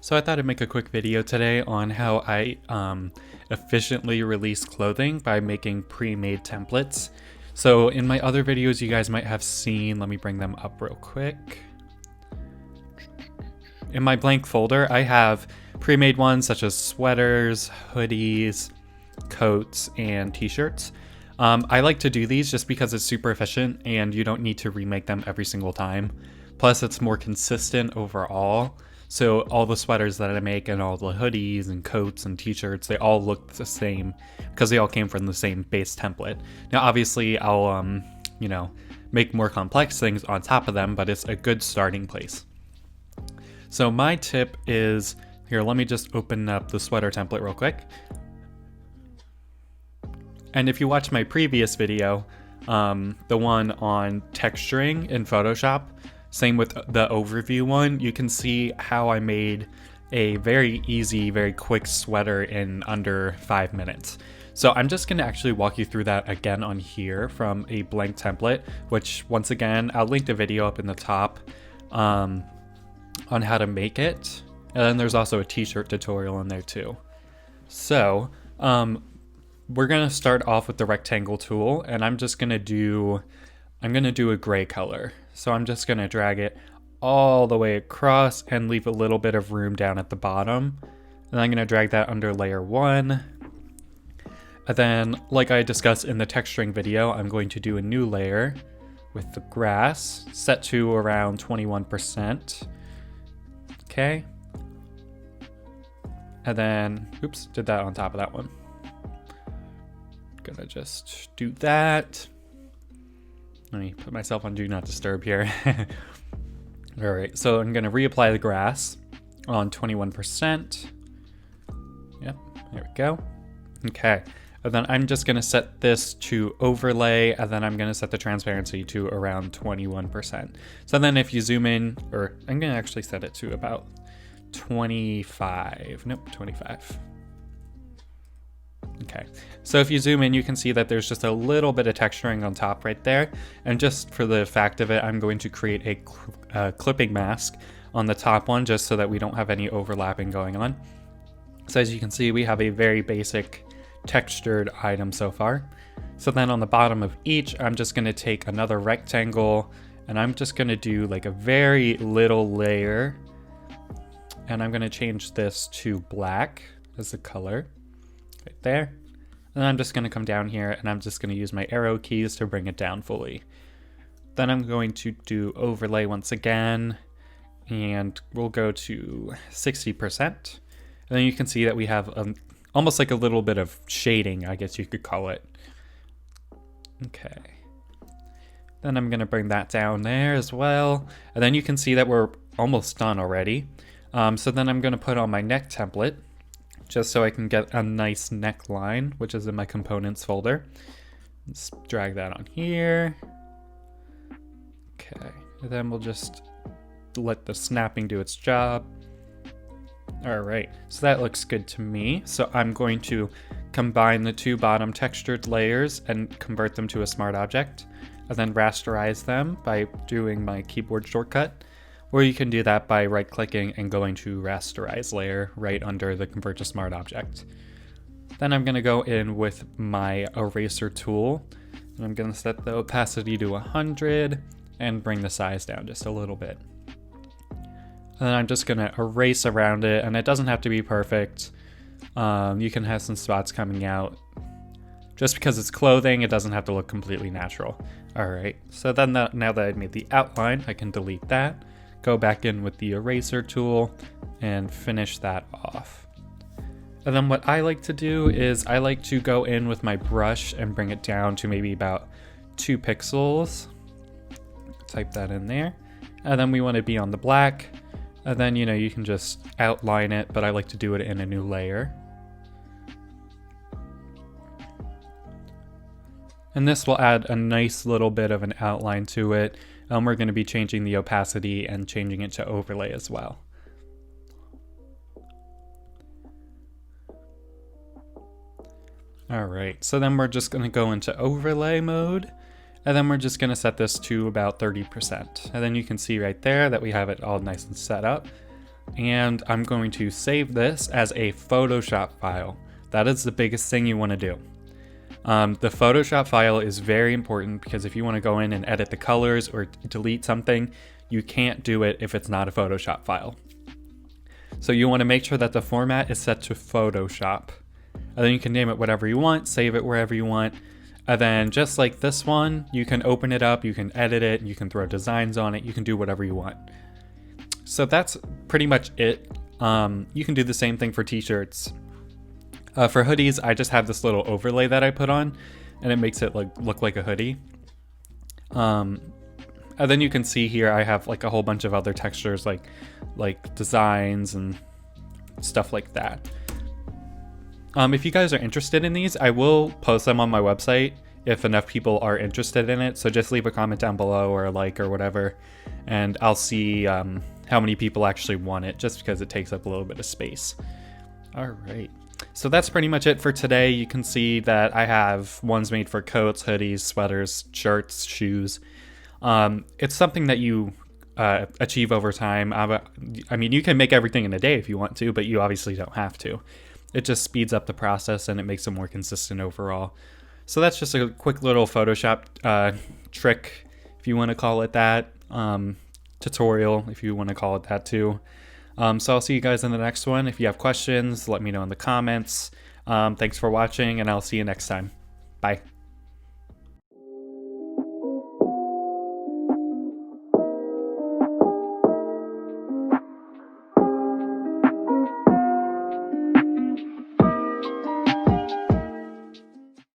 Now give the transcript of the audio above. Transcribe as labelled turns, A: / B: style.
A: So I thought I'd make a quick video today on how I efficiently release clothing by making pre-made templates. So in my other videos you guys might have seen, let me bring them up real quick. In my blank folder I have pre-made ones such as sweaters, hoodies, coats, and t-shirts. I like to do these just because it's super efficient and you don't need to remake them every single time. Plus it's more consistent overall. So all the sweaters that I make and all the hoodies and coats and t-shirts, they all look the same because they all came from the same base template. Now obviously I'll make more complex things on top of them, but it's a good starting place. So my tip is, here, let me just open up the sweater template real quick. And if you watch my previous video, the one on texturing in Photoshop, same with the overview one, you can see how I made a very easy, very quick sweater in under 5 minutes. So I'm just gonna actually walk you through that again on here from a blank template, which once again, I'll link the video up in the top on how to make it. And then there's also a t-shirt tutorial in there too. So we're gonna start off with the rectangle tool, and I'm gonna do a gray color. So I'm just gonna drag it all the way across and leave a little bit of room down at the bottom. And I'm gonna drag that under layer 1. And then, like I discussed in the texturing video, I'm going to do a new layer with the grass set to around 21%. Okay. And then, oops, did that on top of that one. Gonna just do that. Let me put myself on do not disturb here. All right, so I'm gonna reapply the grass on 21%. Yep, there we go. Okay, and then I'm just gonna set this to overlay, and then I'm gonna set the transparency to around 21%. So then if you zoom in, or I'm gonna actually set it to about 25, nope, 25. Okay, so if you zoom in, you can see that there's just a little bit of texturing on top right there. And just for the fact of it, I'm going to create a clipping mask on the top one just so that we don't have any overlapping going on. So as you can see, we have a very basic textured item so far. So then on the bottom of each, I'm just gonna take another rectangle and I'm just gonna do like a very little layer. And I'm gonna change this to black as the color. Right there. And I'm just going to come down here and I'm just going to use my arrow keys to bring it down fully. Then I'm going to do overlay once again, and we'll go to 60%. And then you can see that we have almost like a little bit of shading, I guess you could call it. Okay. Then I'm going to bring that down there as well. And then you can see that we're almost done already. So then I'm going to put on my neck template, just so I can get a nice neckline, which is in my components folder. Let's drag that on here. Okay, and then we'll just let the snapping do its job. All right, so that looks good to me. So I'm going to combine the two bottom textured layers and convert them to a smart object, and then rasterize them by doing my keyboard shortcut. Or you can do that by right-clicking and going to rasterize layer right under the convert to smart object. Then I'm gonna go in with my eraser tool, and I'm gonna set the opacity to 100 and bring the size down just a little bit. And then I'm just gonna erase around it, and it doesn't have to be perfect. You can have some spots coming out. Just because it's clothing, it doesn't have to look completely natural. All right, so then now that I've made the outline, I can delete that. Go back in with the eraser tool and finish that off. And then what I like to do is I like to go in with my brush and bring it down to maybe about 2 pixels. Type that in there. And then we want to be on the black. And then, you can just outline it, but I like to do it in a new layer. And this will add a nice little bit of an outline to it. We're going to be changing the opacity and changing it to overlay as well. All right, so then we're just going to go into overlay mode, and then we're just going to set this to about 30%. And then you can see right there that we have it all nice and set up. and I'm going to save this as a Photoshop file. That is the biggest thing you want to do. The Photoshop file is very important because if you want to go in and edit the colors or delete something, you can't do it if it's not a Photoshop file. So you want to make sure that the format is set to Photoshop. And then you can name it whatever you want, save it wherever you want. And then just like this one, you can open it up, you can edit it, you can throw designs on it, you can do whatever you want. So that's pretty much it. You can do the same thing for t-shirts. For hoodies, I just have this little overlay that I put on, and it makes it look like a hoodie. And then you can see here I have like a whole bunch of other textures like designs and stuff like that. If you guys are interested in these, I will post them on my website if enough people are interested in it. So just leave a comment down below or a like or whatever, and I'll see how many people actually want it, just because it takes up a little bit of space. All right. So that's pretty much it for today. You can see that I have ones made for coats, hoodies, sweaters, shirts, shoes. It's something that you achieve over time. I mean, you can make everything in a day if you want to, but you obviously don't have to. It just speeds up the process and it makes it more consistent overall. So that's just a quick little Photoshop trick, if you want to call it that. Tutorial, if you want to call it that too. So I'll see you guys in the next one. If you have questions, let me know in the comments. Thanks for watching, and I'll see you next time. Bye.